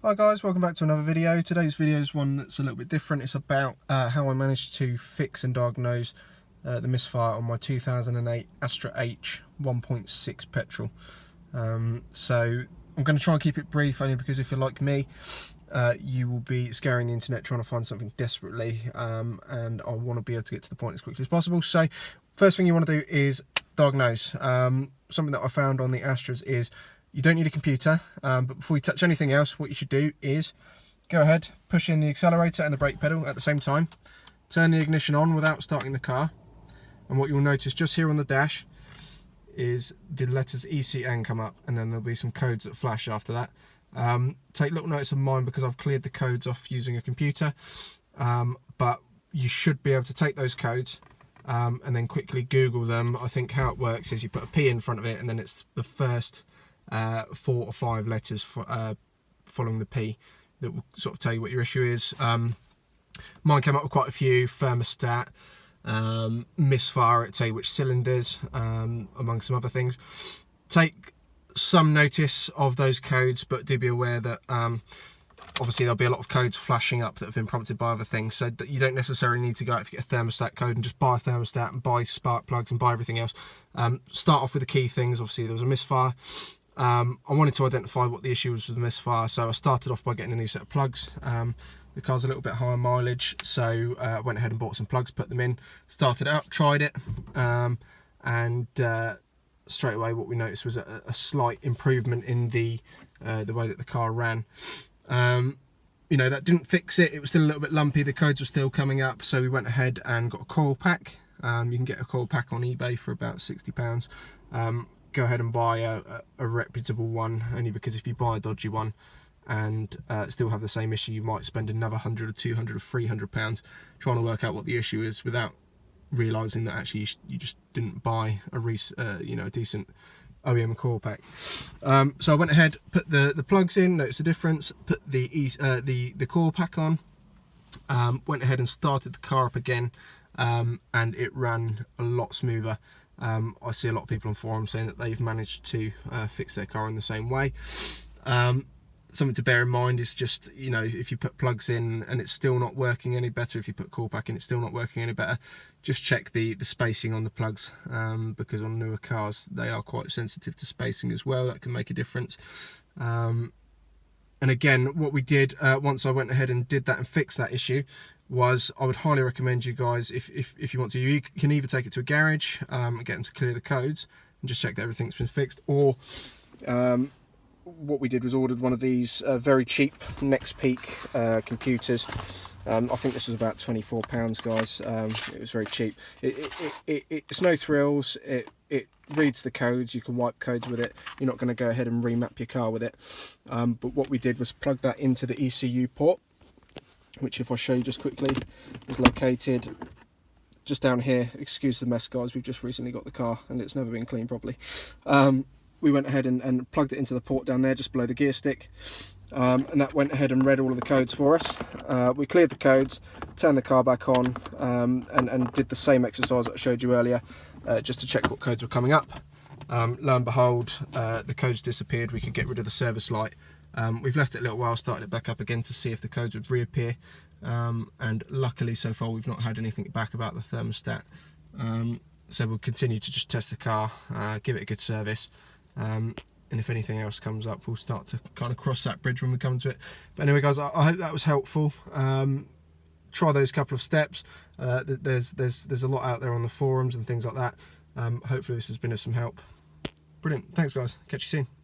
Hi guys, welcome back to another video. Today's video is one that's a little bit different. It's about how I managed to fix and diagnose the misfire on my 2008 Astra H 1.6 petrol. So I'm going to try and keep it brief, only because if you're like me, you will be scouring the internet trying to find something desperately, and I want to be able to get to the point as quickly as possible. So first thing you want to do is diagnose. Something that I found on the Astras is you don't need a computer, but before you touch anything else, what you should do is go ahead, push in the accelerator and the brake pedal at the same time, turn the ignition on without starting the car, and what you'll notice just here on the dash is the letters ECN come up, and then there'll be some codes that flash after that. Take little notice of mine because I've cleared the codes off using a computer, but you should be able to take those codes and then quickly Google them. I think how it works is you put a P in front of it, and then it's the first 4 or 5 letters following the P that will sort of tell you what your issue is. Mine came up with quite a few: thermostat, misfire, it'll tell you which cylinders, among some other things. Take some notice of those codes, but do be aware that obviously there'll be a lot of codes flashing up that have been prompted by other things, so that you don't necessarily need to go out if you get a thermostat code and just buy a thermostat and buy spark plugs and buy everything else. Start off with the key things. Obviously there was a misfire. I wanted to identify what the issue was with the misfire, so I started off by getting a new set of plugs. The car's a little bit higher mileage, so I went ahead and bought some plugs, put them in, started out, tried it, and straight away what we noticed was a slight improvement in the way that the car ran. You know, that didn't fix it. It was still a little bit lumpy. The codes were still coming up, so we went ahead and got a coil pack. You can get a coil pack on eBay for about £60. Go ahead and buy a reputable one, only because if you buy a dodgy one and still have the same issue, you might spend another £100 or £200 or £300 trying to work out what the issue is without realising that actually you just didn't buy a decent OEM coil pack. So I went ahead, put the plugs in, noticed the difference, put the coil pack on, went ahead and started the car up again, and it ran a lot smoother. I see a lot of people on forums saying that they've managed to fix their car in the same way. Something to bear in mind is just, you know, if you put plugs in and it's still not working any better, if you put coil pack in it's still not working any better, just check the spacing on the plugs, because on newer cars they are quite sensitive to spacing as well. That can make a difference. And again, what we did once I went ahead and did that and fixed that issue was, I would highly recommend you guys, if you want to, you can either take it to a garage and get them to clear the codes and just check that everything's been fixed, or what we did was ordered one of these very cheap Next Peak computers. I think this was about £24, guys. It was very cheap. It's no thrills. It reads the codes. You can wipe codes with it. You're not going to go ahead and remap your car with it. But what we did was plug that into the ECU port, which, if I show you just quickly, is located just down here. Excuse the mess, guys, we've just recently got the car and it's never been cleaned properly. We went ahead and plugged it into the port down there just below the gear stick, and that went ahead and read all of the codes for us. We cleared the codes, turned the car back on, and did the same exercise that I showed you earlier, just to check what codes were coming up. Lo and behold, the codes disappeared. We could get rid of the service light. We've left it a little while, started it back up again to see if the codes would reappear, and luckily so far we've not had anything back about the thermostat. So we'll continue to just test the car, give it a good service, and if anything else comes up we'll start to kind of cross that bridge when we come to it. But anyway guys, I hope that was helpful. Try those couple of steps. There's a lot out there on the forums and things like that. Hopefully this has been of some help. Brilliant, thanks guys, catch you soon.